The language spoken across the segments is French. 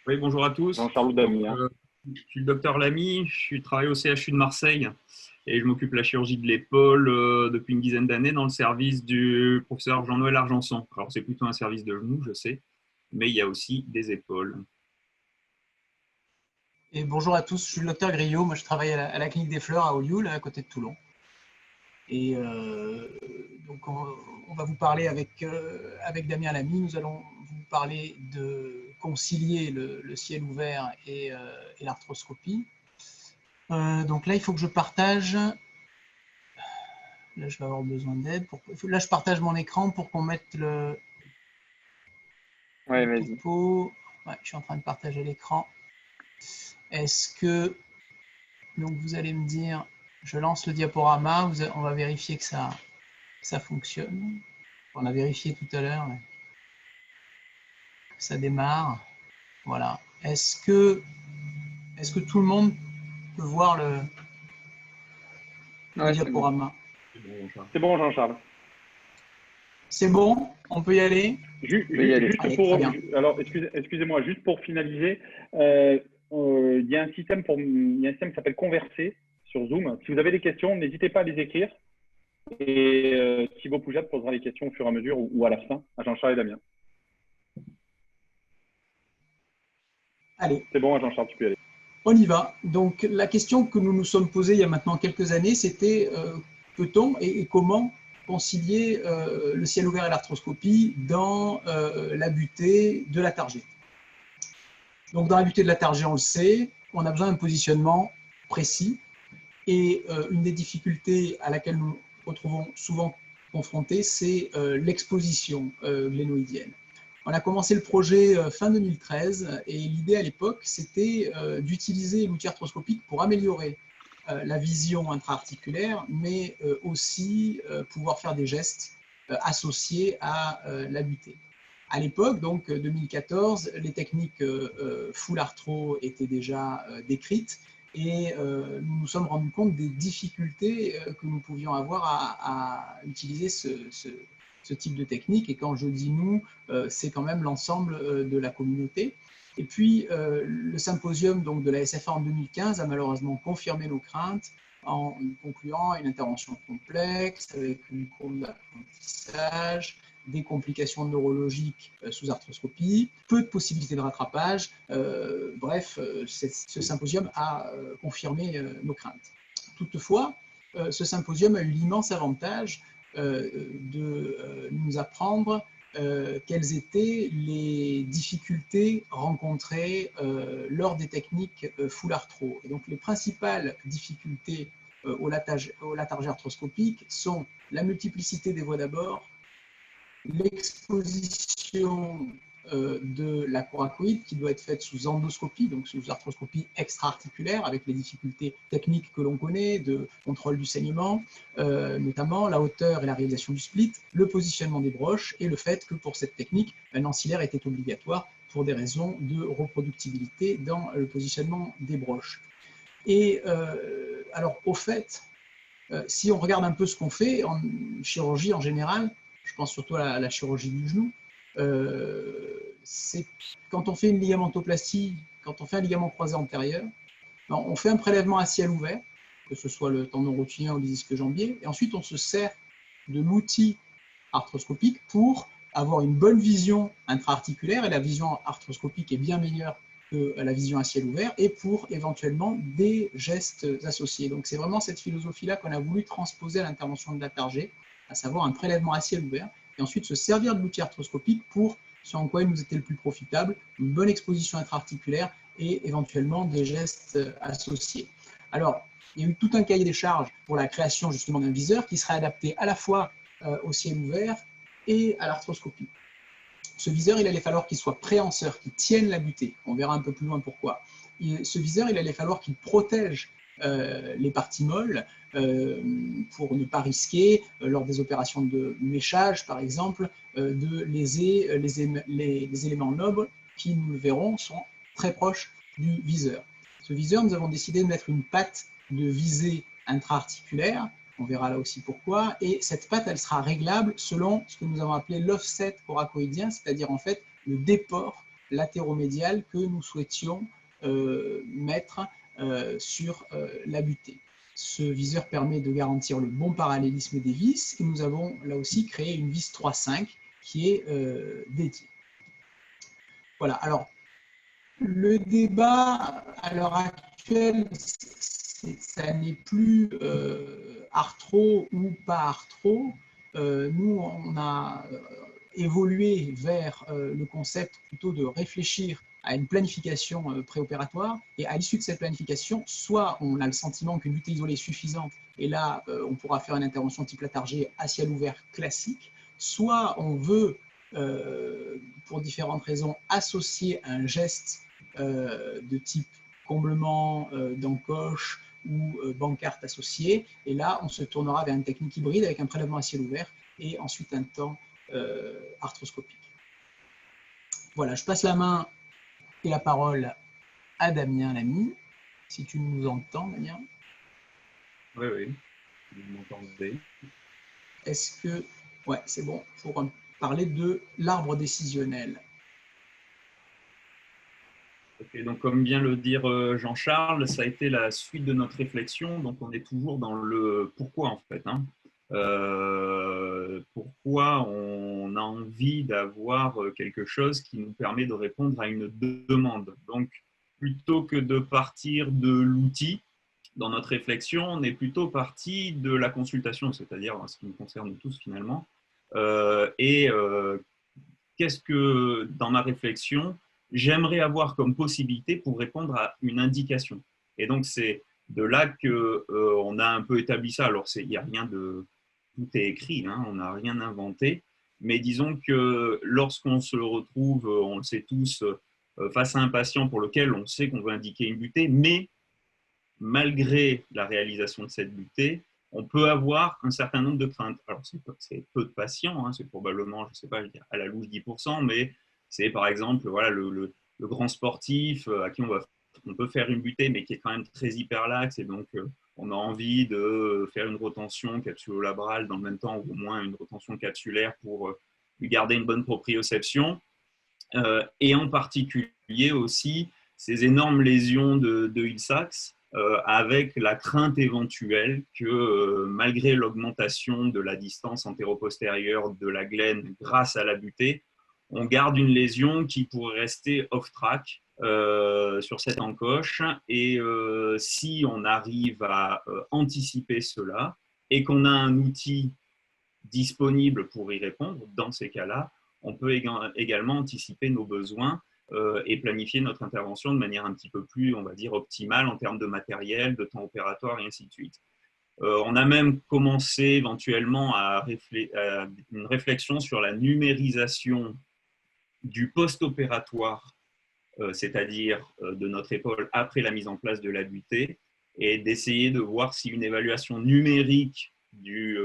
Oui, bonjour à tous. Jean-Charles Damien. Je suis le docteur Lamy, je travaille au CHU de Marseille et je m'occupe de la chirurgie de l'épaule depuis une dizaine d'années dans le service du professeur Jean-Noël Argenson. Alors, c'est plutôt un service de genoux, je sais, mais il y a aussi des épaules. Et bonjour à tous, je suis le docteur Griot, moi je travaille à la clinique des Fleurs à Olioul, à côté de Toulon. Et donc on va vous parler avec Damien Lamy, nous allons vous parler de concilier le ciel ouvert et l'arthroscopie. Donc là il faut que je partage, là je vais avoir besoin d'aide, là je partage mon écran pour qu'on mette le topo. Ouais, je suis en train de partager l'écran. Est-ce que, donc vous allez me dire, je lance le diaporama, on va vérifier que ça fonctionne. On a vérifié tout à l'heure que ça démarre. Voilà. Est-ce que tout le monde peut voir le diaporama? C'est bon, Jean-Charles. C'est bon? On peut y aller? Alors, excusez-moi, juste pour finaliser, il y a un système qui s'appelle Converser sur Zoom. Si vous avez des questions, n'hésitez pas à les écrire. Et Thibaut Poujat posera les questions au fur et à mesure ou à la fin à Jean-Charles et Damien. Allez. C'est bon, Jean-Charles, tu peux y aller. On y va. Donc, la question que nous nous sommes posée il y a maintenant quelques années, c'était peut-on et comment concilier le ciel ouvert et l'arthroscopie dans la butée de la targée. Donc, dans la butée de la targée, on le sait, on a besoin d'un positionnement précis. Et une des difficultés à laquelle nous nous retrouvons souvent confrontés, c'est l'exposition glénoïdienne. On a commencé le projet fin 2013 et l'idée à l'époque, c'était d'utiliser l'outil arthroscopique pour améliorer la vision intra-articulaire, mais aussi pouvoir faire des gestes associés à la butée. À l'époque, donc 2014, les techniques full arthro étaient déjà décrites et nous nous sommes rendus compte des difficultés que nous pouvions avoir à utiliser ce type de technique. Et quand je dis nous, c'est quand même l'ensemble de la communauté. Et puis, le symposium donc, de la SFA en 2015 a malheureusement confirmé nos craintes en concluant une intervention complexe avec une courbe d'apprentissage, des complications neurologiques sous arthroscopie, peu de possibilités de rattrapage. Bref, ce symposium a confirmé nos craintes. Toutefois, ce symposium a eu l'immense avantage de nous apprendre quelles étaient les difficultés rencontrées lors des techniques full arthro. Et donc, les principales difficultés au latargé arthroscopique sont la multiplicité des voies d'abord, l'exposition de la coracoïde qui doit être faite sous endoscopie, donc sous arthroscopie extra-articulaire, avec les difficultés techniques que l'on connaît, de contrôle du saignement, notamment la hauteur et la réalisation du split, le positionnement des broches et le fait que pour cette technique, un ancillaire était obligatoire pour des raisons de reproductibilité dans le positionnement des broches. Et alors, au fait, si on regarde un peu ce qu'on fait en chirurgie en général, je pense surtout à la chirurgie du genou, c'est quand on fait une ligamentoplastie, quand on fait un ligament croisé antérieur, on fait un prélèvement à ciel ouvert, que ce soit le tendon rotulien ou les ischio-jambiers, et ensuite on se sert de l'outil arthroscopique pour avoir une bonne vision intra-articulaire, et la vision arthroscopique est bien meilleure que la vision à ciel ouvert, et pour éventuellement des gestes associés. Donc c'est vraiment cette philosophie-là qu'on a voulu transposer à l'intervention de la targée, à savoir un prélèvement à ciel ouvert, et ensuite se servir de l'outil arthroscopique pour ce en quoi il nous était le plus profitable, une bonne exposition intra-articulaire et éventuellement des gestes associés. Alors, il y a eu tout un cahier des charges pour la création justement d'un viseur qui serait adapté à la fois au ciel ouvert et à l'arthroscopie. Ce viseur, il allait falloir qu'il soit préhenseur, qu'il tienne la butée. On verra un peu plus loin pourquoi. Ce viseur, il allait falloir qu'il protège les parties molles pour ne pas risquer, lors des opérations de méchage par exemple, de léser les éléments nobles qui, nous le verrons, sont très proches du viseur. Ce viseur, nous avons décidé de mettre une patte de visée intra-articulaire, on verra là aussi pourquoi, et cette patte, elle sera réglable selon ce que nous avons appelé l'offset coracoïdien, c'est-à-dire en fait le déport latéromédial que nous souhaitions mettre sur la butée. Ce viseur permet de garantir le bon parallélisme des vis et nous avons là aussi créé une vis 3.5 qui est dédiée. Voilà, alors le débat à l'heure actuelle, ça n'est plus arthro ou pas arthro. Nous, on a évolué vers le concept plutôt de réfléchir à une planification préopératoire, et à l'issue de cette planification, soit on a le sentiment qu'une butée isolée est suffisante, et là on pourra faire une intervention type Latarjet à ciel ouvert classique, soit on veut, pour différentes raisons, associer un geste de type comblement d'encoche ou bancarte associée, et là on se tournera vers une technique hybride avec un prélèvement à ciel ouvert et ensuite un temps arthroscopique. Voilà, je passe la main et la parole à Damien Lamy, si tu nous entends, Damien. Oui, oui, vous m'entendez. Est-ce que... Ouais, c'est bon, pour parler de l'arbre décisionnel. Okay, donc comme vient le dire Jean-Charles, ça a été la suite de notre réflexion, donc on est toujours dans le pourquoi en fait. Pourquoi on a envie d'avoir quelque chose qui nous permet de répondre à une demande. Donc plutôt que de partir de l'outil, dans notre réflexion, on est plutôt parti de la consultation, c'est-à-dire ce qui nous concerne tous finalement. Qu'est-ce que dans ma réflexion, j'aimerais avoir comme possibilité pour répondre à une indication. Et donc, c'est de là qu'on a un peu établi ça. Alors, il n'y a rien de... Tout est écrit, hein, on n'a rien inventé. Mais disons que lorsqu'on se retrouve, on le sait tous, face à un patient pour lequel on sait qu'on veut indiquer une butée, mais malgré la réalisation de cette butée, on peut avoir un certain nombre de craintes. Alors, c'est peu de patients, hein, c'est probablement, je ne sais pas, à la louche 10%, mais c'est par exemple voilà, le grand sportif à qui on peut faire une butée, mais qui est quand même très hyperlaxe, et donc on a envie de faire une retention capsulo-labrale dans le même temps, ou au moins une retention capsulaire pour lui garder une bonne proprioception. Et en particulier aussi ces énormes lésions de Hill-Sachs, avec la crainte éventuelle que malgré l'augmentation de la distance antéro-postérieure de la glène grâce à la butée, on garde une lésion qui pourrait rester off-track sur cette encoche. Et si on arrive à anticiper cela et qu'on a un outil disponible pour y répondre, dans ces cas-là, on peut également anticiper nos besoins et planifier notre intervention de manière un petit peu plus, on va dire, optimale en termes de matériel, de temps opératoire et ainsi de suite. On a même commencé éventuellement à une réflexion sur la numérisation du post-opératoire, c'est-à-dire de notre épaule après la mise en place de la butée, et d'essayer de voir si une évaluation numérique du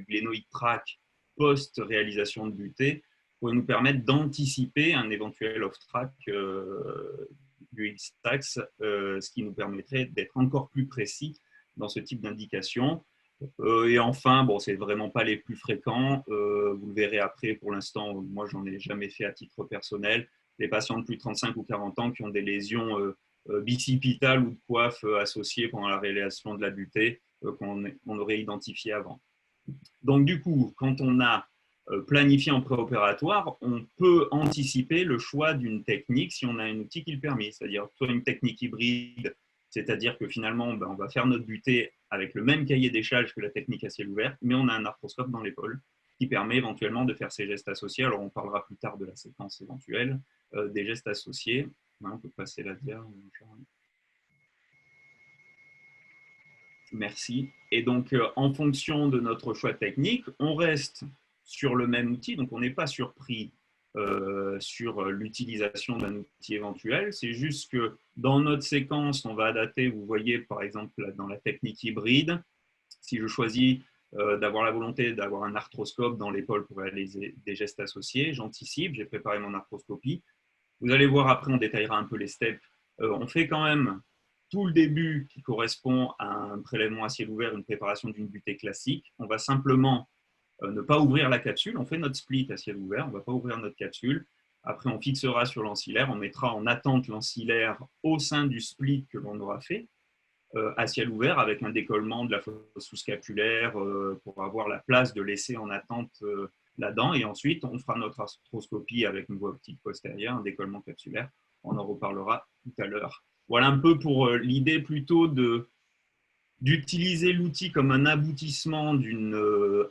glénoïde tract post-réalisation de butée pourrait nous permettre d'anticiper un éventuel off-track du Hill-Sachs, ce qui nous permettrait d'être encore plus précis dans ce type d'indication. Et enfin, bon, c'est vraiment pas les plus fréquents. Vous le verrez après. Pour l'instant, moi, j'en ai jamais fait à titre personnel. Les patients de plus de 35 ou 40 ans qui ont des lésions bicipitales ou de coiffe associées pendant la réalisation de la butée qu'on aurait identifié avant. Donc, du coup, quand on a planifié en préopératoire, on peut anticiper le choix d'une technique si on a un outil qui le permet, c'est-à-dire soit une technique hybride, c'est-à-dire que finalement, on va faire notre butée avec le même cahier des charges que la technique à ciel ouvert, mais on a un arthroscope dans l'épaule qui permet éventuellement de faire ces gestes associés. Alors, on parlera plus tard de la séquence éventuelle des gestes associés. On peut passer la dia. Merci. Et donc, en fonction de notre choix technique, on reste sur le même outil. Donc, on n'est pas surpris sur l'utilisation d'un outil éventuel. C'est juste que dans notre séquence, on va adapter, vous voyez par exemple dans la technique hybride, si je choisis d'avoir la volonté d'avoir un arthroscope dans l'épaule pour réaliser des gestes associés, j'anticipe, j'ai préparé mon arthroscopie. Vous allez voir après, on détaillera un peu les steps. On fait quand même tout le début qui correspond à un prélèvement à ciel ouvert, une préparation d'une butée classique. On va simplement ne pas ouvrir la capsule. On fait notre split à ciel ouvert, on ne va pas ouvrir notre capsule. Après, on fixera sur l'ancillaire, on mettra en attente l'ancillaire au sein du split que l'on aura fait, à ciel ouvert, avec un décollement de la fosse sous-scapulaire pour avoir la place de laisser en attente là-dedans. Et ensuite, on fera notre arthroscopie avec une voie optique postérieure, un décollement capsulaire. On en reparlera tout à l'heure. Voilà un peu pour l'idée plutôt d'utiliser l'outil comme un aboutissement d'une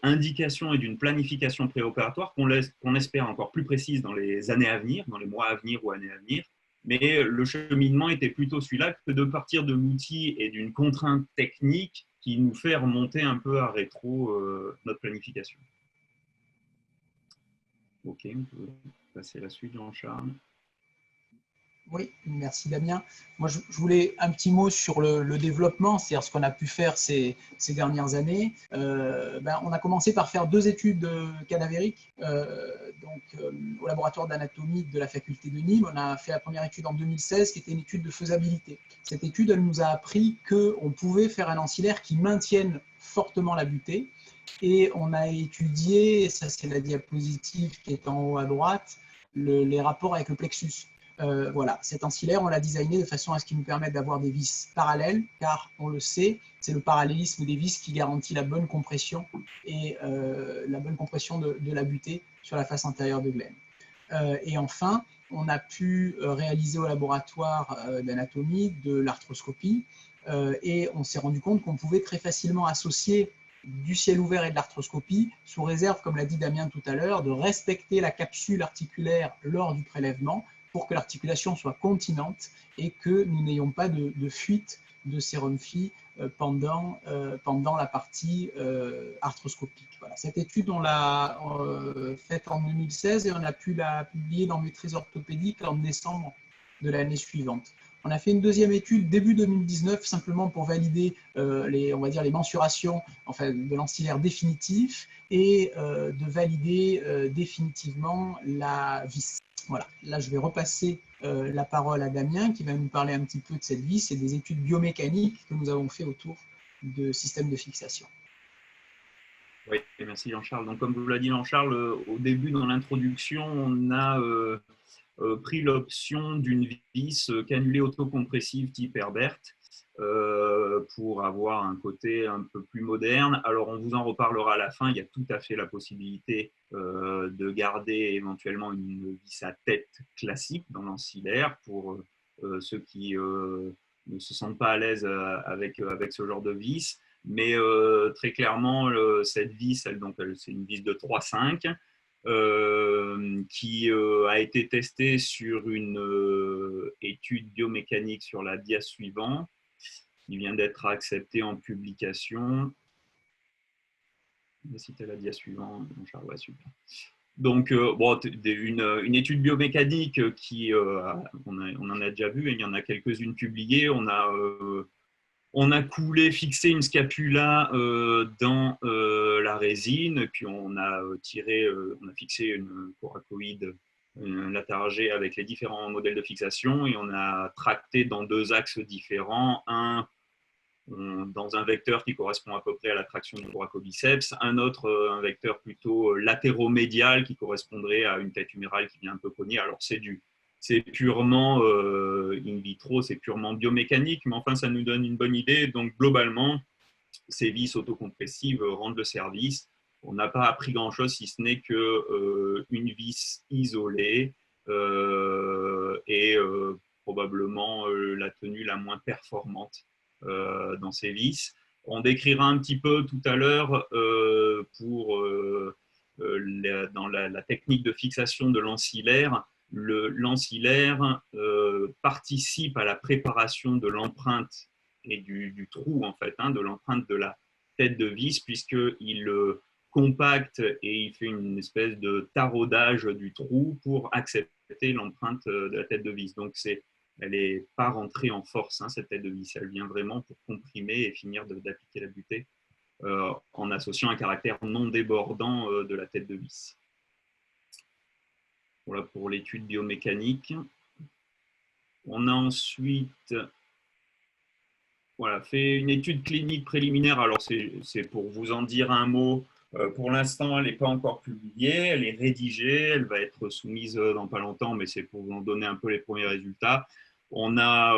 indication et d'une planification préopératoire qu'on espère encore plus précise dans les années à venir, dans les mois à venir ou années à venir. Mais le cheminement était plutôt celui-là que de partir de l'outil et d'une contrainte technique qui nous fait remonter un peu à rétro notre planification. Ok, on peut passer à la suite, Jean-Charles. Oui, merci Damien. Moi, je voulais un petit mot sur le développement, c'est-à-dire ce qu'on a pu faire ces dernières années. On a commencé par faire 2 études cadavériques au laboratoire d'anatomie de la faculté de Nîmes. On a fait la première étude en 2016, qui était une étude de faisabilité. Cette étude, elle nous a appris qu'on pouvait faire un ancillaire qui maintienne fortement la butée. Et on a étudié, ça c'est la diapositive qui est en haut à droite, les rapports avec le plexus. Voilà, cet ancillaire, on l'a designé de façon à ce qu'il nous permette d'avoir des vis parallèles, car on le sait, c'est le parallélisme des vis qui garantit la bonne compression et la bonne compression de la butée sur la face antérieure de Glenn. Et enfin, on a pu réaliser au laboratoire d'anatomie de l'arthroscopie et on s'est rendu compte qu'on pouvait très facilement associer du ciel ouvert et de l'arthroscopie, sous réserve, comme l'a dit Damien tout à l'heure, de respecter la capsule articulaire lors du prélèvement pour que l'articulation soit continente et que nous n'ayons pas de fuite de sérum phi pendant la partie arthroscopique. Voilà. Cette étude, on l'a faite en 2016 et on a pu la publier dans Maîtrise orthopédique en décembre de l'année suivante. On a fait une deuxième étude début 2019, simplement pour valider on va dire les mensurations de l'ancillaire définitif et de valider définitivement la vis. Voilà. Là, je vais repasser la parole à Damien qui va nous parler un petit peu de cette vis et des études biomécaniques que nous avons fait autour de systèmes de fixation. Oui, merci Jean-Charles. Donc, comme vous l'a dit Jean-Charles, au début, dans l'introduction, on a pris l'option d'une vis cannulée autocompressive type Herbert pour avoir un côté un peu plus moderne. Alors, on vous en reparlera à la fin. Il y a tout à fait la possibilité de garder éventuellement une vis à tête classique dans l'ancillaire pour ceux qui ne se sentent pas à l'aise avec ce genre de vis. Mais très clairement, cette vis, c'est une vis de 3,5 qui a été testée sur une étude biomécanique sur la dia suivante, qui vient d'être acceptée en publication. Si tu as la dia suivante, Charles, ouais, super. Donc, une étude biomécanique qui, on en a déjà vu, et il y en a quelques-unes publiées. On a fixé une scapula dans la résine, puis on a fixé une coracoïde latargée avec les différents modèles de fixation et on a tracté dans 2 axes différents, un dans un vecteur qui correspond à peu près à la traction du coracobiceps, un autre, un vecteur plutôt latéromédial qui correspondrait à une tête humérale qui vient un peu cogner. Alors c'est purement in vitro, c'est purement biomécanique, mais enfin ça nous donne une bonne idée. Donc globalement, ces vis autocompressives rendent le service. On n'a pas appris grand-chose si ce n'est qu'une vis isolée est probablement la tenue la moins performante dans ces vis. On décrira un petit peu tout à l'heure dans la technique de fixation de l'ancillaire. L'ancillaire participe à la préparation de l'empreinte et du trou, en fait, de l'empreinte de la tête de vis, puisqu'il compacte et il fait une espèce de taraudage du trou pour accepter l'empreinte de la tête de vis. Donc, elle n'est pas rentrée en force, cette tête de vis. Elle vient vraiment pour comprimer et finir d'appliquer la butée en associant un caractère non débordant de la tête de vis. Voilà pour l'étude biomécanique. On a ensuite fait une étude clinique préliminaire. Alors, c'est pour vous en dire un mot. Pour l'instant, elle n'est pas encore publiée, elle est rédigée, elle va être soumise dans pas longtemps, mais c'est pour vous en donner un peu les premiers résultats. On a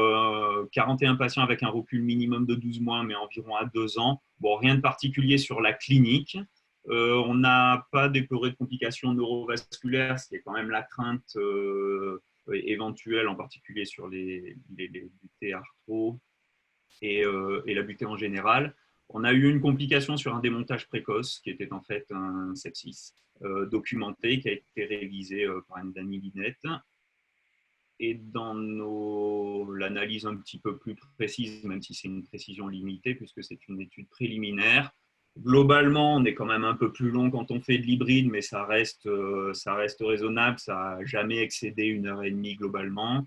41 patients avec un recul minimum de 12 mois, mais environ à 2 ans. Bon, rien de particulier sur la clinique. On n'a pas déploré de complications neurovasculaires, ce qui est quand même la crainte éventuelle, en particulier sur les butées arthro et la butée en général. On a eu une complication sur un démontage précoce qui était en fait un sepsis documenté qui a été réalisé par une Dani Linette. Et dans l'analyse un petit peu plus précise, même si c'est une précision limitée puisque c'est une étude préliminaire, globalement, on est quand même un peu plus long quand on fait de l'hybride, mais ça reste raisonnable. Ça n'a jamais excédé 1h30 globalement.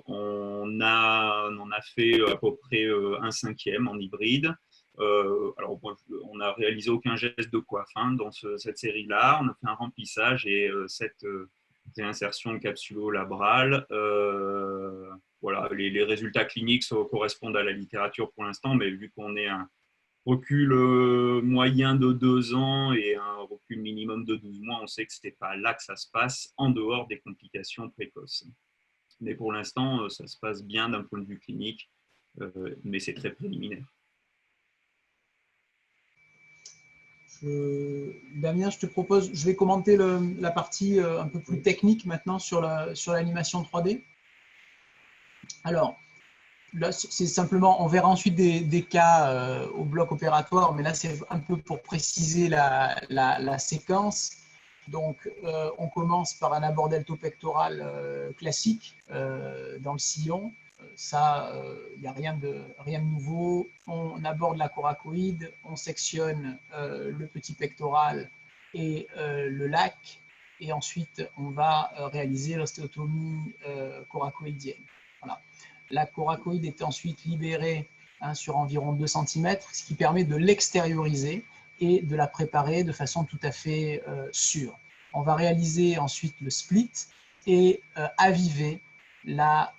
On a fait à peu près un cinquième en hybride. Alors, on n'a réalisé aucun geste de coiffe dans cette série-là. On a fait un remplissage et cette réinsertion capsulo-labrale. Voilà, les résultats cliniques correspondent à la littérature pour l'instant, mais vu qu'on est un recul moyen de 2 ans et un recul minimum de 12 mois, on sait que ce n'est pas là que ça se passe, en dehors des complications précoces. Mais pour l'instant, ça se passe bien d'un point de vue clinique, mais c'est très préliminaire. Damien, je te propose, je vais commenter la partie un peu plus technique maintenant sur l'animation 3D. Alors, là, c'est simplement, on verra ensuite des cas au bloc opératoire, mais là, c'est un peu pour préciser la séquence. Donc, on commence par un abord delto-pectoral classique dans le sillon. Ça, il n'y a rien de nouveau. On aborde la coracoïde, on sectionne le petit pectoral et le lac, et ensuite, on va réaliser l'ostéotomie coracoïdienne. Voilà. La coracoïde est ensuite libérée sur environ 2 cm, ce qui permet de l'extérioriser et de la préparer de façon tout à fait sûre. On va réaliser ensuite le split et aviver la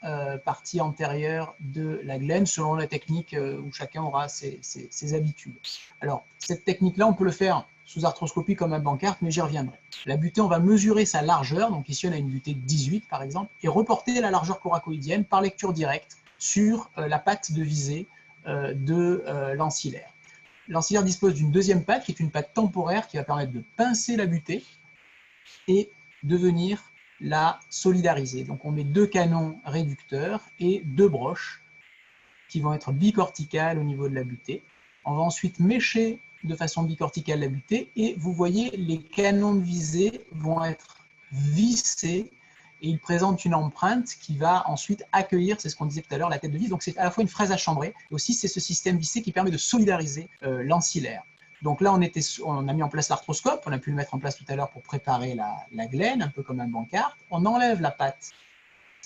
partie antérieure de la glène selon la technique où chacun aura ses habitudes. Alors, cette technique-là, on peut le faire sous arthroscopie comme un Bankart, mais j'y reviendrai. La butée, on va mesurer sa largeur, donc ici on a une butée de 18 par exemple, et reporter la largeur coracoïdienne par lecture directe sur la patte de visée de l'ancillaire. L'ancillaire dispose d'une deuxième patte, qui est une patte temporaire, qui va permettre de pincer la butée et de venir la solidariser. Donc on met 2 canons réducteurs et 2 broches qui vont être bicorticales au niveau de la butée. On va ensuite mécher de façon bicorticale la butée et vous voyez les canons de visée vont être vissés et ils présentent une empreinte qui va ensuite accueillir, c'est ce qu'on disait tout à l'heure, la tête de vis. Donc c'est à la fois une fraise à chambrer et aussi c'est ce système vissé qui permet de solidariser l'ancillaire. Donc là, on a mis en place l'arthroscope, on a pu le mettre en place tout à l'heure pour préparer la glène, un peu comme un Bankart. On enlève la patte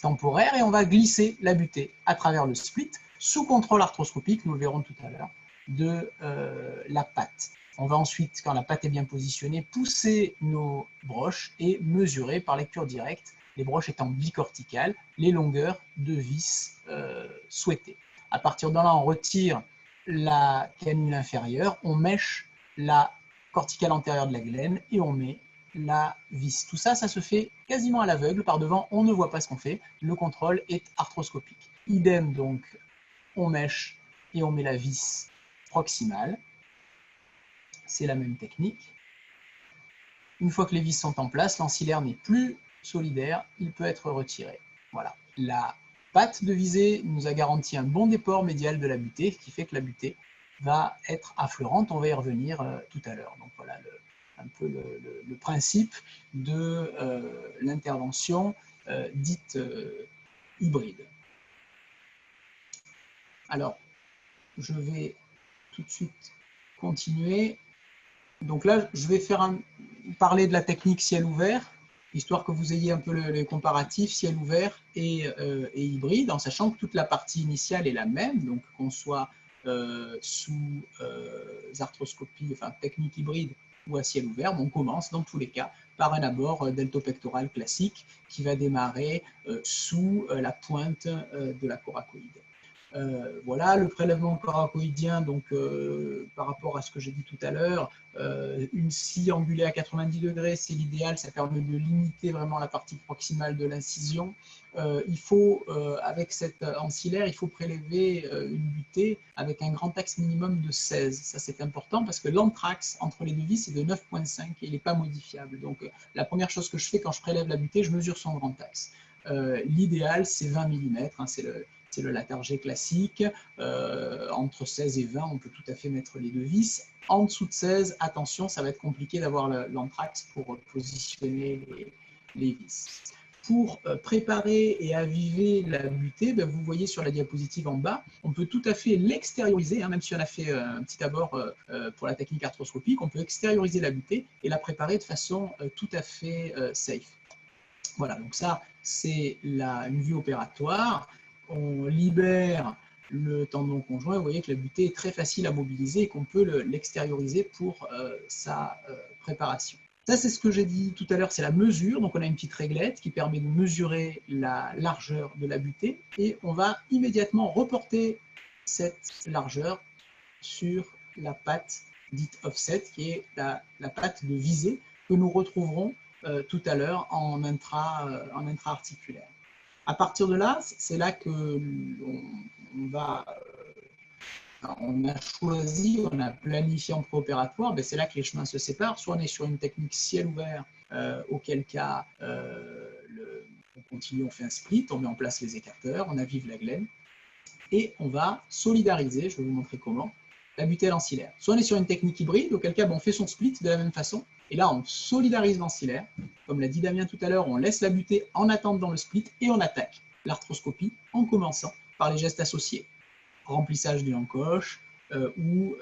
temporaire et on va glisser la butée à travers le split, sous contrôle arthroscopique, nous le verrons tout à l'heure, de la patte. On va ensuite, quand la patte est bien positionnée, pousser nos broches et mesurer par lecture directe, les broches étant bicorticales, les longueurs de vis souhaitées. À partir de là, on retire la canule inférieure, on mèche la corticale antérieure de la glène et on met la vis. Tout ça, ça se fait quasiment à l'aveugle, par devant, on ne voit pas ce qu'on fait, le contrôle est arthroscopique. Idem donc, on mèche et on met la vis proximale, c'est la même technique. Une fois que les vis sont en place, l'ancillaire n'est plus solidaire, il peut être retiré. Voilà. La patte de visée nous a garanti un bon déport médial de la butée, ce qui fait que la butée va être affleurante, on va y revenir tout à l'heure. Donc voilà un peu le principe de l'intervention dite hybride. Alors, je vais tout de suite continuer. Donc là, je vais parler de la technique ciel ouvert, histoire que vous ayez un peu les comparatifs ciel ouvert et hybride, en sachant que toute la partie initiale est la même, donc qu'on soit sous arthroscopie, enfin technique hybride ou à ciel ouvert, on commence dans tous les cas par un abord deltopectoral classique qui va démarrer sous la pointe de la coracoïde. Voilà, le prélèvement coracoïdien, donc par rapport à ce que j'ai dit tout à l'heure, une scie angulée à 90 degrés, c'est l'idéal, ça permet de limiter vraiment la partie proximale de l'incision. Il faut, avec cette ancillaire, il faut prélever une butée avec un grand axe minimum de 16. Ça, c'est important parce que l'anthrax entre les deux vis est de 9,5 et il n'est pas modifiable. Donc, la première chose que je fais quand je prélève la butée, je mesure son grand axe. L'idéal, c'est 20 mm, hein, c'est le Latarjet classique. Entre 16 et 20, on peut tout à fait mettre les deux vis. En dessous de 16, attention, ça va être compliqué d'avoir l'anthrax pour positionner les vis. Pour préparer et aviver la butée, ben, vous voyez sur la diapositive en bas, on peut tout à fait l'extérioriser, hein, même si on a fait un petit abord pour la technique arthroscopique, on peut extérioriser la butée et la préparer de façon tout à fait safe. Voilà, donc ça, c'est une vue opératoire. On libère le tendon conjoint. Vous voyez que la butée est très facile à mobiliser et qu'on peut l'extérioriser pour sa préparation. Ça, c'est ce que j'ai dit tout à l'heure, c'est la mesure. Donc, on a une petite réglette qui permet de mesurer la largeur de la butée et on va immédiatement reporter cette largeur sur la patte dite offset, qui est la patte de visée que nous retrouverons tout à l'heure en intra-articulaire. À partir de là, c'est là que on a choisi, on a planifié en préopératoire, c'est là que les chemins se séparent. Soit on est sur une technique ciel ouvert, auquel cas on continue, on fait un split, on met en place les écarteurs, on avive la glène, et on va solidariser, je vais vous montrer comment, la butée l'ancillaire. Soit on est sur une technique hybride, auquel cas on fait son split de la même façon, et là on solidarise l'ancillaire. Comme l'a dit Damien tout à l'heure, on laisse la butée en attente dans le split et on attaque l'arthroscopie en commençant par les gestes associés. Remplissage du encoche ou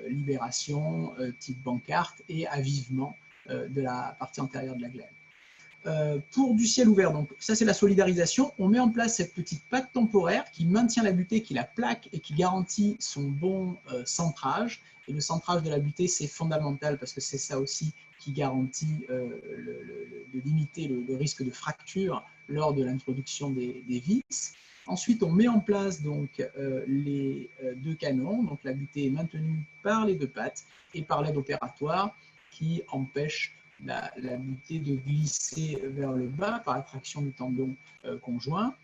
libération type bancarte et avivement de la partie antérieure de la glène. Pour du ciel ouvert, donc ça c'est la solidarisation, on met en place cette petite patte temporaire qui maintient la butée, qui la plaque et qui garantit son bon centrage. Et le centrage de la butée, c'est fondamental parce que c'est ça aussi qui garantit de limiter le risque de fracture lors de l'introduction des vis. Ensuite, on met en place donc, les deux canons, donc la butée est maintenue par les deux pattes et par l'aide opératoire qui empêche la butée de glisser vers le bas par attraction du tendon conjoint.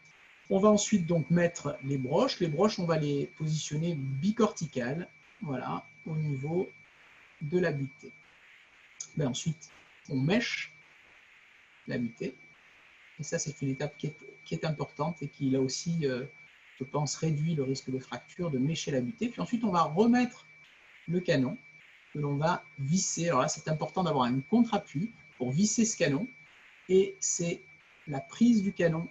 On va ensuite donc mettre les broches. Les broches, on va les positionner bicorticales, voilà, au niveau de la butée. Ensuite, on mèche la butée. Et ça, c'est une étape qui est importante et qui, là aussi, je pense, réduit le risque de fracture, de mécher la butée. Puis ensuite, on va remettre le canon que l'on va visser. Alors là, c'est important d'avoir un contre-appui pour visser ce canon. Et c'est la prise du canon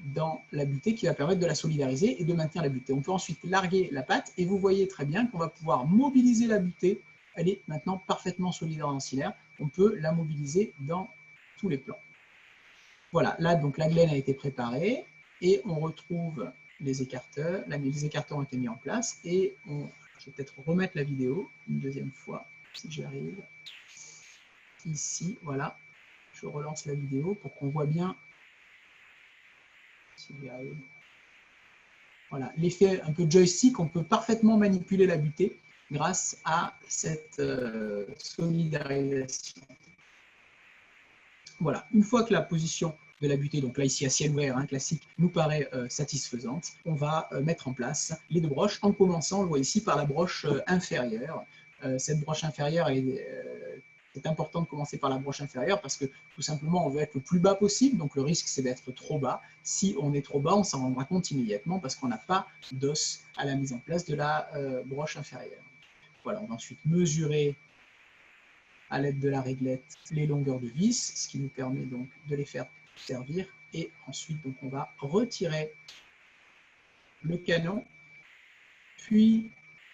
dans la butée qui va permettre de la solidariser et de maintenir la butée. On peut ensuite larguer la patte et vous voyez très bien qu'on va pouvoir mobiliser la butée. Elle est maintenant parfaitement solidaire ancillaire. On peut la mobiliser dans tous les plans. Voilà, là, donc la glène a été préparée et on retrouve les écarteurs. Là, les écarteurs ont été mis en place et je vais peut-être remettre la vidéo une deuxième fois, si j'y arrive. Ici, voilà, je relance la vidéo pour qu'on voit bien si j'y arrive. Voilà, l'effet un peu joystick, on peut parfaitement manipuler la butée grâce à cette solidarisation. Voilà, une fois que la position de la butée, donc là ici à ciel ouvert, hein, classique, nous paraît satisfaisante, on va mettre en place les deux broches, en commençant, on le voit ici, par la broche inférieure. Cette broche inférieure, c'est important de commencer par la broche inférieure parce que tout simplement on veut être le plus bas possible, donc le risque c'est d'être trop bas. Si on est trop bas, on s'en rendra compte immédiatement parce qu'on n'a pas d'os à la mise en place de la broche inférieure. Voilà, on va ensuite mesurer à l'aide de la réglette les longueurs de vis, ce qui nous permet donc de les faire servir. Et ensuite, donc, on va retirer le canon, puis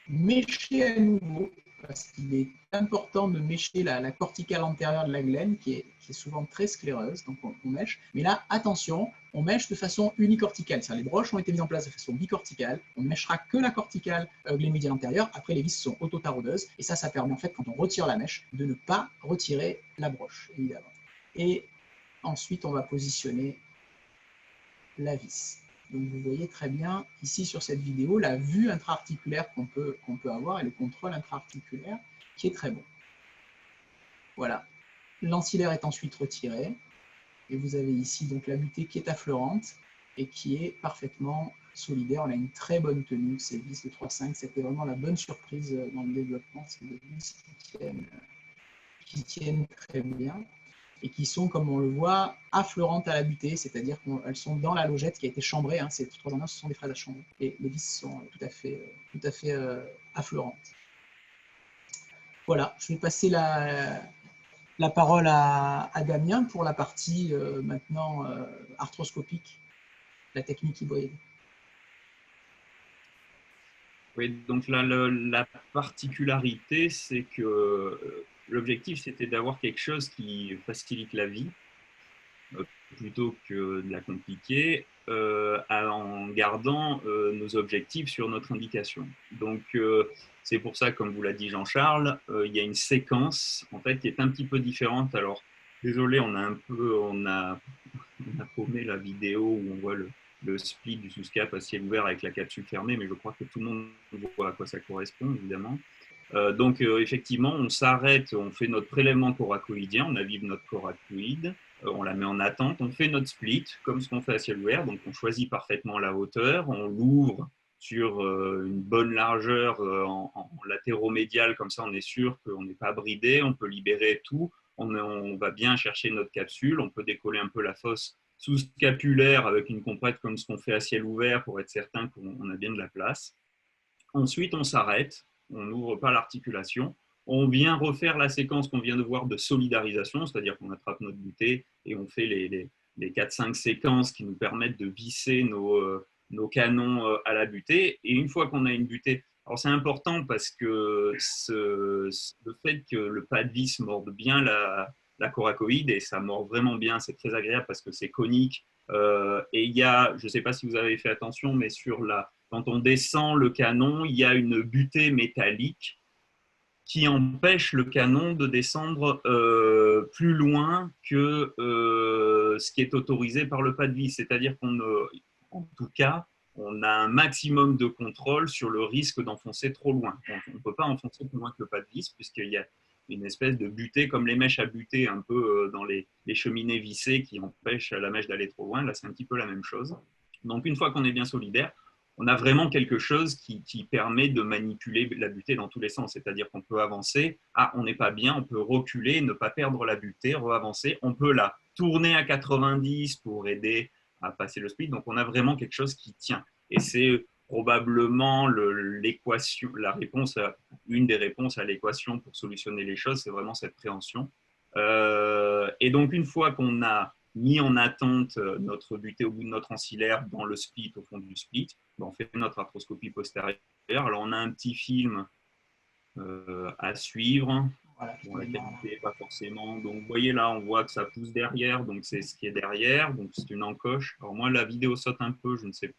mécher à nouveau, parce qu'il est important de mécher la corticale antérieure de la glène, qui est souvent très scléreuse, donc on mèche. Mais là, attention, on mèche de façon unicorticale. Les broches ont été mises en place de façon bicorticale. On ne mèchera que la corticale glénoïdienne antérieure. Après, les vis sont autotaraudeuses. Et ça permet en fait, quand on retire la mèche, de ne pas retirer la broche, évidemment. Et ensuite, on va positionner la vis. Donc vous voyez très bien ici sur cette vidéo la vue intra-articulaire qu'on peut avoir et le contrôle intra-articulaire qui est très bon. Voilà. L'ancillaire est ensuite retiré et vous avez ici donc la butée qui est affleurante et qui est parfaitement solidaire. On a une très bonne tenue, ces vis de 3,5. C'était vraiment la bonne surprise dans le développement, ces vis qui tiennent très bien et qui sont, comme on le voit, affleurantes à la butée, c'est-à-dire qu'elles sont dans la logette qui a été chambrée. Hein, ces 3 en 1, ce sont des fraises à chambrer. Et les vis sont tout à fait affleurantes. Voilà, je vais passer la parole à Damien pour la partie maintenant arthroscopique, la technique hybride. Oui, donc là, la particularité, c'est que l'objectif, c'était d'avoir quelque chose qui facilite la vie plutôt que de la compliquer, en gardant nos objectifs sur notre indication. Donc, c'est pour ça, comme vous l'a dit Jean-Charles, il y a une séquence en fait, qui est un petit peu différente. Alors, désolé, on a paumé la vidéo où on voit le split du sous-cap à ciel ouvert avec la capsule fermée, mais je crois que tout le monde voit à quoi ça correspond, évidemment. Donc, effectivement, on s'arrête, on fait notre prélèvement coracoïdien, on avive notre coracoïde, on la met en attente, on fait notre split, comme ce qu'on fait à ciel ouvert, donc on choisit parfaitement la hauteur, on l'ouvre sur une bonne largeur en latéromédial, comme ça on est sûr qu'on n'est pas bridé, on peut libérer tout, on va bien chercher notre capsule, on peut décoller un peu la fosse sous-scapulaire avec une compresse comme ce qu'on fait à ciel ouvert pour être certain qu'on a bien de la place. Ensuite, on s'arrête, on n'ouvre pas l'articulation, on vient refaire la séquence qu'on vient de voir de solidarisation, c'est-à-dire qu'on attrape notre butée et on fait les 4-5 séquences qui nous permettent de visser nos canons à la butée. Et une fois qu'on a une butée, alors c'est important parce que le fait que le pas de vis morde bien la coracoïde, et ça mord vraiment bien, c'est très agréable parce que c'est conique. Et il y a, je ne sais pas si vous avez fait attention, mais quand on descend le canon, il y a une butée métallique qui empêche le canon de descendre plus loin que ce qui est autorisé par le pas de vis. C'est-à-dire en tout cas, on a un maximum de contrôle sur le risque d'enfoncer trop loin. On ne peut pas enfoncer plus loin que le pas de vis, puisqu'il y a une espèce de butée, comme les mèches à butée un peu dans les cheminées vissées qui empêchent la mèche d'aller trop loin. Là, c'est un petit peu la même chose. Donc, une fois qu'on est bien solidaire, on a vraiment quelque chose qui permet de manipuler la butée dans tous les sens. C'est-à-dire qu'on peut avancer, on n'est pas bien, on peut reculer, ne pas perdre la butée, re-avancer. On peut la tourner à 90 pour aider à passer le split. Donc, on a vraiment quelque chose qui tient. Et c'est probablement l'équation, une des réponses à l'équation pour solutionner les choses, c'est vraiment cette préhension. Et donc, une fois qu'on a mis en attente notre butée au bout de notre ancillaire dans le split, au fond du split, on fait notre arthroscopie postérieure. Alors, on a un petit film à suivre. Voilà, la qualité, pas forcément. Donc, vous voyez là, on voit que ça pousse derrière. Donc, c'est ce qui est derrière. Donc, c'est une encoche. Alors, moi, la vidéo saute un peu. Je ne sais pas.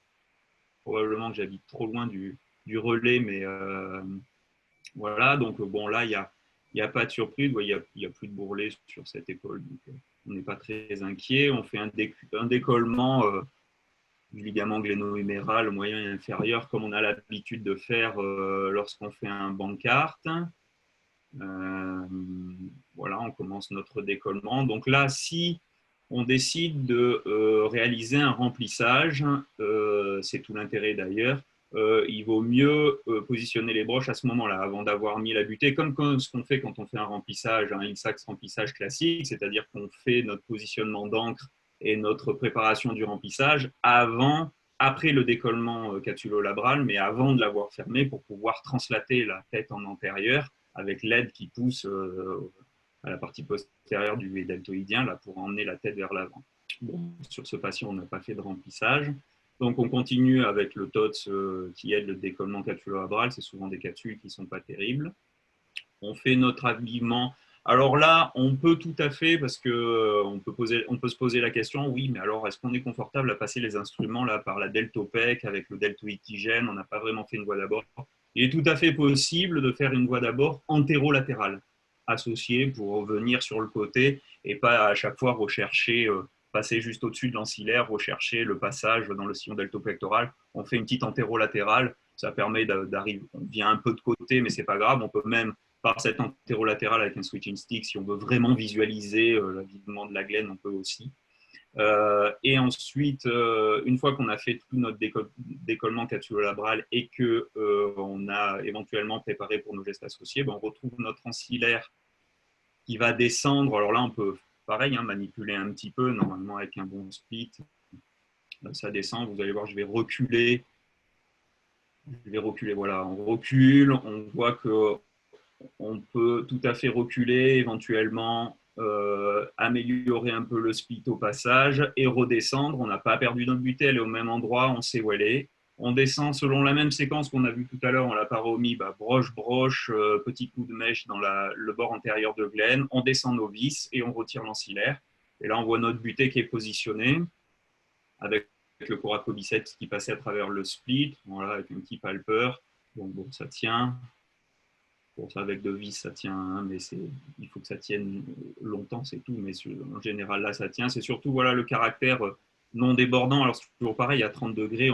Probablement que j'habite trop loin du relais. Mais voilà. Donc, bon, là, il n'y a pas de surprise. Il n'y a plus de bourrelet sur cette épaule. Donc, on n'est pas très inquiet. On fait un décollement du ligament gléno-huméral moyen et inférieur, comme on a l'habitude de faire lorsqu'on fait un bancarte. Voilà, on commence notre décollement. Donc là, si on décide de réaliser un remplissage, c'est tout l'intérêt d'ailleurs, il vaut mieux positionner les broches à ce moment-là, avant d'avoir mis la butée, comme ce qu'on fait quand on fait un remplissage, un INSAX remplissage classique, c'est-à-dire qu'on fait notre positionnement d'encre et notre préparation du remplissage après le décollement capsulo-labral, mais avant de l'avoir fermé pour pouvoir translater la tête en antérieur avec l'aide qui pousse à la partie postérieure du deltoïdien là, pour emmener la tête vers l'avant. Bon, sur ce patient, on n'a pas fait de remplissage. Donc, on continue avec le TOTS qui aide le décollement capsulo-labral. C'est souvent des capsules qui ne sont pas terribles. On fait notre avivement. Alors là, on peut tout à fait, parce qu'on peut se poser la question, oui, mais alors est-ce qu'on est confortable à passer les instruments là, par la deltopec avec le deltoïtigène? On n'a pas vraiment fait une voie d'abord. Il est tout à fait possible de faire une voie d'abord antérolatérale, associée pour venir sur le côté et pas à chaque fois rechercher passer juste au-dessus de l'ancillaire, rechercher le passage dans le sillon deltopectoral. On fait une petite antérolatérale, ça permet d'arriver, on vient un peu de côté, mais c'est pas grave, on peut même, par cette antérolatérale avec un switching stick, si on veut vraiment visualiser l'avidement de la glène, on peut aussi. Et ensuite, une fois qu'on a fait tout notre décollement capsulolabral et qu'on a éventuellement préparé pour nos gestes associés, on retrouve notre ancillaire qui va descendre. Alors là, on peut, pareil, manipuler un petit peu, normalement avec un bon split. Ça descend, vous allez voir, je vais reculer. Voilà, on recule, on voit qu'on peut tout à fait reculer, éventuellement améliorer un peu le split au passage et redescendre. On n'a pas perdu notre butée, elle est au même endroit, on sait où elle est. On descend selon la même séquence qu'on a vu tout à l'heure, on l'a pas remis, broche, petit coup de mèche dans le bord antérieur de glène, on descend nos vis et on retire l'ancillaire. Et là, on voit notre butée qui est positionnée avec le coracobiceps qui passait à travers le split, voilà, avec un petit palpeur. Bon, ça tient. Bon, ça, avec 2 vis, ça tient, mais il faut que ça tienne longtemps, c'est tout. Mais en général, là, ça tient. C'est surtout voilà, le caractère non débordant. Alors, c'est toujours pareil, à 30 degrés,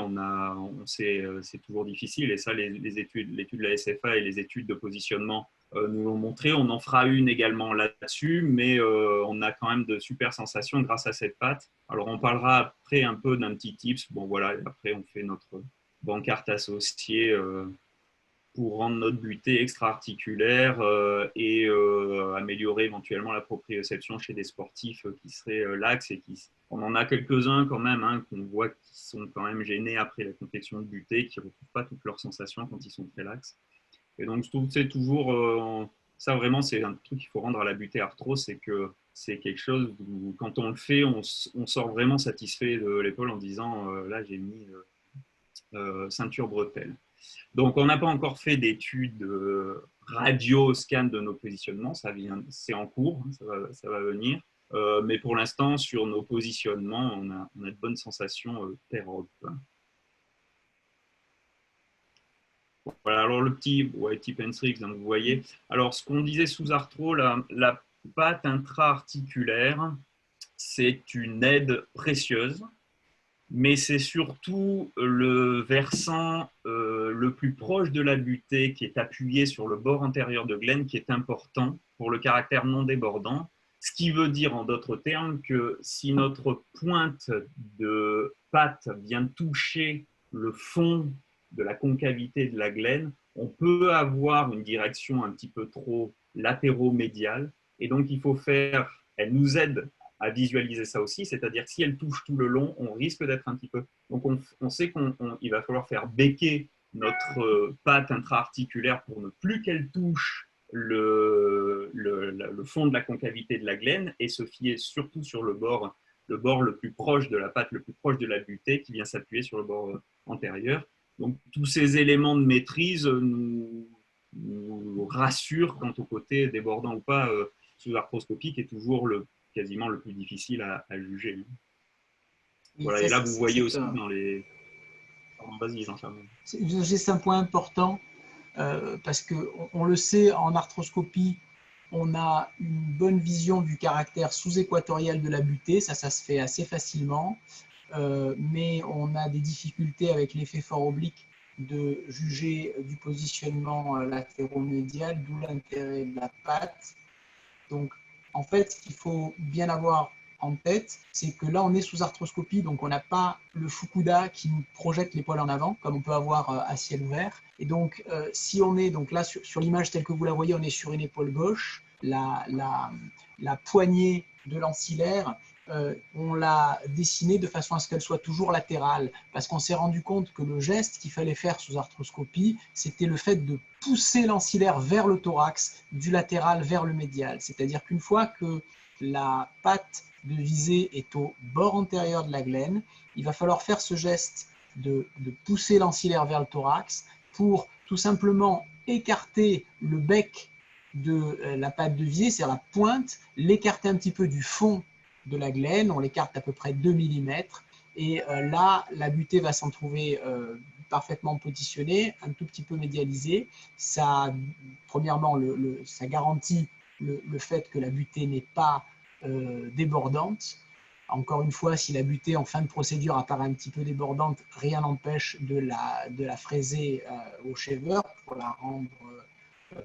c'est toujours difficile. Et ça, l'étude de la SFA et les études de positionnement nous l'ont montré. On en fera une également là-dessus, mais on a quand même de super sensations grâce à cette patte. Alors, on parlera après un peu d'un petit tips. Bon, voilà, et après, on fait notre bancarte associée pour rendre notre butée extra-articulaire et améliorer éventuellement la proprioception chez des sportifs qui seraient laxes. On en a quelques-uns quand même qu'on voit qui sont quand même gênés après la confection de butée, qui ne retrouvent pas toutes leurs sensations quand ils sont très laxes. Et donc, je trouve que c'est toujours... ça, vraiment, c'est un truc qu'il faut rendre à la butée arthrose, c'est que c'est quelque chose où, quand on le fait, on sort vraiment satisfait de l'épaule en disant là, j'ai mis ceinture bretelle. Donc, on n'a pas encore fait d'études radio-scan de nos positionnements. C'est en cours, ça va venir. Mais pour l'instant, sur nos positionnements, on a de bonnes sensations pair-op. Voilà, alors le petit penstrix, donc vous voyez. Alors, ce qu'on disait sous arthro, la patte intra-articulaire, c'est une aide précieuse. Mais c'est surtout le versant le plus proche de la butée qui est appuyé sur le bord antérieur de glène qui est important pour le caractère non débordant. Ce qui veut dire en d'autres termes que si notre pointe de patte vient toucher le fond de la concavité de la glène, on peut avoir une direction un petit peu trop latéro-médiale. Et donc, elle nous aide à visualiser ça aussi, c'est-à-dire que si elle touche tout le long, on risque d'être un petit peu... Donc on sait qu'il va falloir faire béquer notre patte intra-articulaire pour ne plus qu'elle touche le fond de la concavité de la glène et se fier surtout sur le bord le plus proche de la patte, le plus proche de la butée qui vient s'appuyer sur le bord antérieur. Donc tous ces éléments de maîtrise nous rassurent quant au côté débordant ou pas sous arthroscopie qui est toujours quasiment le plus difficile à juger. Voilà, et là, vous voyez aussi dans les... Vas-y, Jean-Charles. C'est un point important parce qu'on le sait, en arthroscopie, on a une bonne vision du caractère sous-équatorial de la butée, ça se fait assez facilement, mais on a des difficultés avec l'effet fort oblique de juger du positionnement latéromédial, d'où l'intérêt de la patte. Donc, en fait, ce qu'il faut bien avoir en tête, c'est que là, on est sous arthroscopie, donc on n'a pas le Fukuda qui nous projette l'épaule en avant, comme on peut avoir à ciel ouvert. Et donc, si on est, donc là, sur l'image telle que vous la voyez, on est sur une épaule gauche, la poignée de l'ancillaire, on l'a dessinée de façon à ce qu'elle soit toujours latérale, parce qu'on s'est rendu compte que le geste qu'il fallait faire sous arthroscopie, c'était le fait de pousser l'ancillaire vers le thorax, du latéral vers le médial. C'est-à-dire qu'une fois que la patte de visée est au bord antérieur de la glène, il va falloir faire ce geste de pousser l'ancillaire vers le thorax pour tout simplement écarter le bec de la patte de visée, c'est-à-dire la pointe, l'écarter un petit peu du fond de la glène, on l'écarte à peu près 2 mm, et là, la butée va s'en trouver parfaitement positionnée, un tout petit peu médialisée. Ça, premièrement, ça garantit le fait que la butée n'est pas débordante. Encore une fois, si la butée en fin de procédure apparaît un petit peu débordante, rien n'empêche de la fraiser au shaver pour la rendre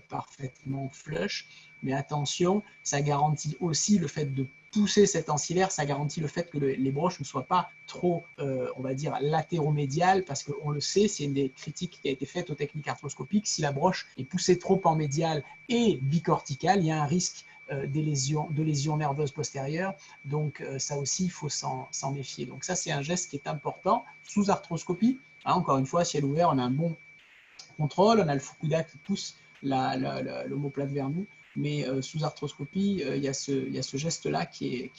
parfaitement flush. Mais attention, ça garantit aussi le fait de pousser cet ancillaire, ça garantit le fait que les broches ne soient pas trop, on va dire, latéromédiales, parce qu'on le sait, c'est une des critiques qui a été faite aux techniques arthroscopiques. Si la broche est poussée trop en médial et bicorticale, il y a un risque de lésions nerveuses postérieures. Donc ça aussi, il faut s'en méfier. Donc ça, c'est un geste qui est important sous arthroscopie. Hein, encore une fois, ciel ouvert, on a un bon contrôle, on a le Fukuda qui pousse l'omoplate vers nous, mais sous arthroscopie, il y a ce geste-là qui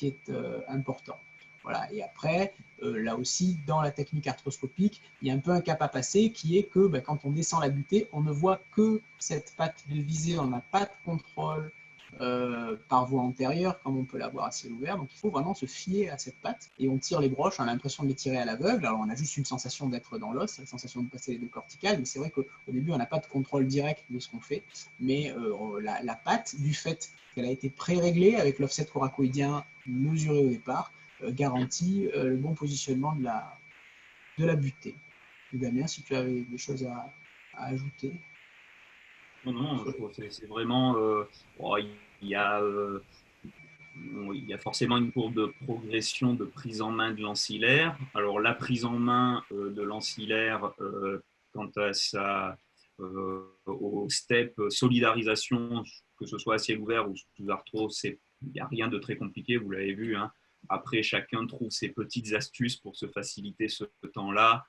est important. Voilà. Et après, là aussi, dans la technique arthroscopique, il y a un peu un cap à passer qui est que quand on descend la butée, on ne voit que cette patte de visée, on n'a pas de contrôle par voie antérieure, comme on peut l'avoir à ciel ouvert. Donc il faut vraiment se fier à cette patte et on tire les broches, on a l'impression de les tirer à l'aveugle. Alors on a juste une sensation d'être dans l'os, la sensation de passer les deux corticales, mais c'est vrai qu'au début on n'a pas de contrôle direct de ce qu'on fait, mais la patte, du fait qu'elle a été pré-réglée avec l'offset coracoïdien mesuré au départ, garantit le bon positionnement de la butée. Damien, si tu avais des choses à ajouter. Non, je trouve que c'est vraiment. Il y a forcément une courbe de progression de prise en main de l'ancillaire. Alors, la prise en main de l'ancillaire, quant à au step solidarisation, que ce soit à ciel ouvert ou sous arthrose, il n'y a rien de très compliqué, vous l'avez vu. Hein. Après, chacun trouve ses petites astuces pour se faciliter ce temps-là,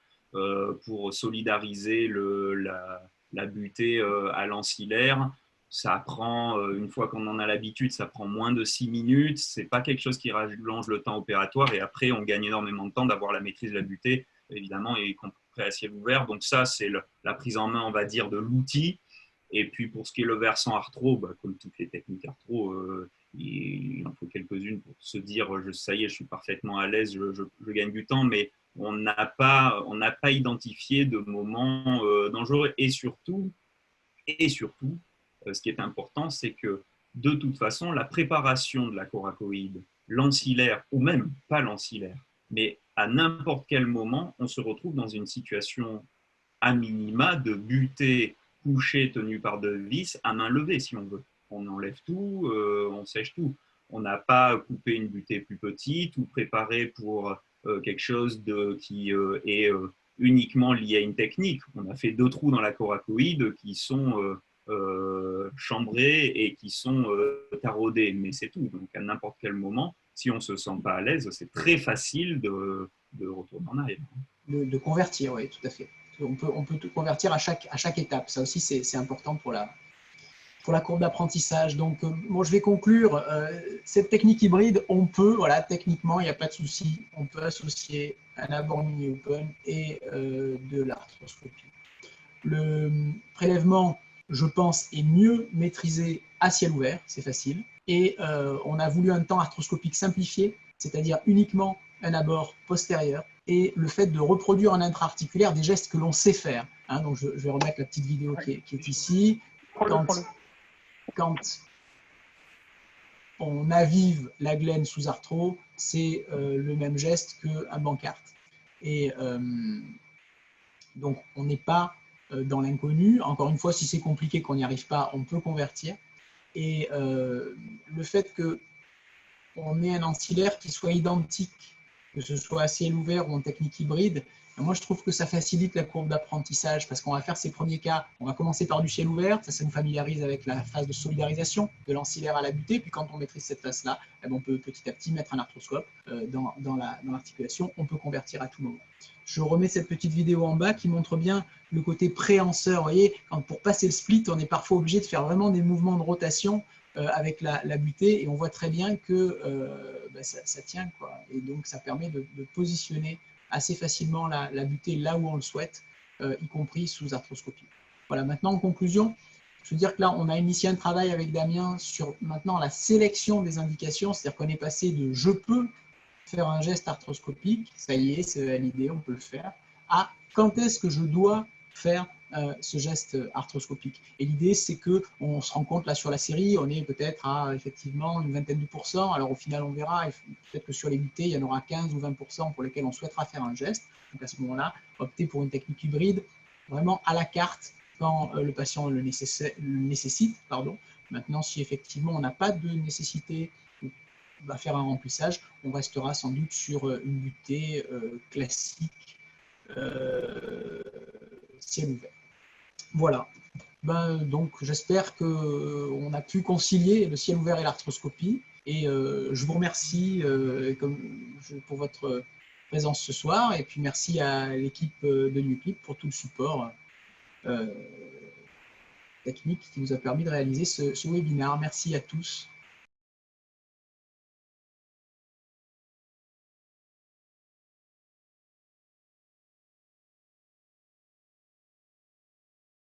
pour solidariser la butée à l'ancillaire. Ça prend, une fois qu'on en a l'habitude, ça prend moins de 6 minutes. Ce n'est pas quelque chose qui rallonge le temps opératoire. Et après, on gagne énormément de temps d'avoir la maîtrise de la butée, évidemment, et y compris à ciel ouvert. Donc ça, c'est la prise en main, on va dire, de l'outil. Et puis, pour ce qui est le versant arthro, comme toutes les techniques arthro, il en faut quelques-unes pour se dire, ça y est, je suis parfaitement à l'aise, je gagne du temps. Mais on n'a pas identifié de moments dangereux. Et surtout, ce qui est important, c'est que de toute façon, la préparation de la coracoïde, l'ancillaire, ou même pas l'ancillaire, mais à n'importe quel moment, on se retrouve dans une situation à minima de butée couchée tenue par deux vis à main levée, si on veut. On enlève tout, on sèche tout. On n'a pas coupé une butée plus petite ou préparé pour quelque chose qui est uniquement lié à une technique. On a fait 2 trous dans la coracoïde qui sont chambrés et qui sont taraudés, mais c'est tout. Donc à n'importe quel moment, si on ne se sent pas à l'aise, c'est très facile de retourner en arrière. De convertir, oui, tout à fait. On peut tout convertir à chaque étape. Ça aussi, c'est important pour la courbe d'apprentissage. Donc, je vais conclure. Cette technique hybride, on peut, voilà, techniquement, il n'y a pas de souci, on peut associer un abord mini-open et de l'arthroscopie. Le prélèvement, je pense, est mieux maîtrisé à ciel ouvert, c'est facile. Et on a voulu un temps arthroscopique simplifié, c'est-à-dire uniquement un abord postérieur et le fait de reproduire en intra-articulaire des gestes que l'on sait faire. Hein, donc je vais remettre la petite vidéo qui est ici. Quand on avive la glène sous arthro, c'est le même geste qu'un bancarte. Et donc on n'est pas dans l'inconnu. Encore une fois, si c'est compliqué, qu'on n'y arrive pas, on peut convertir. Et le fait qu'on ait un ancillaire qui soit identique, que ce soit à ciel ouvert ou en technique hybride, moi je trouve que ça facilite la courbe d'apprentissage parce qu'on va faire ces premiers cas, on va commencer par du ciel ouvert, ça nous familiarise avec la phase de solidarisation de l'ancillaire à la butée, puis quand on maîtrise cette phase-là, on peut petit à petit mettre un arthroscope dans l'articulation, on peut convertir à tout moment. Je remets cette petite vidéo en bas qui montre bien le côté préhenseur. Vous voyez, pour passer le split, on est parfois obligé de faire vraiment des mouvements de rotation avec la butée et on voit très bien que ça tient, quoi. Et donc ça permet de positionner assez facilement la butée là où on le souhaite, y compris sous arthroscopie. Voilà, maintenant en conclusion, je veux dire que là on a initié un travail avec Damien sur maintenant la sélection des indications, c'est-à-dire qu'on est passé de je peux faire un geste arthroscopique, ça y est, c'est validé, on peut le faire, à quand est-ce que je dois faire ce geste arthroscopique. Et l'idée, c'est qu'on se rend compte là sur la série, on est peut-être à effectivement une vingtaine de pourcents. Alors au final, on verra, peut-être que sur les butées, il y en aura 15 ou 20% pour lesquels on souhaitera faire un geste. Donc à ce moment-là, opter pour une technique hybride, vraiment à la carte quand le patient le nécessite. Maintenant, si effectivement on n'a pas de nécessité, va faire un remplissage, on restera sans doute sur une butée classique ciel ouvert. Voilà. Donc j'espère qu'on a pu concilier le ciel ouvert et l'arthroscopie. Et je vous remercie pour votre présence ce soir. Et puis merci à l'équipe de NuClip pour tout le support technique qui nous a permis de réaliser ce webinaire. Merci à tous.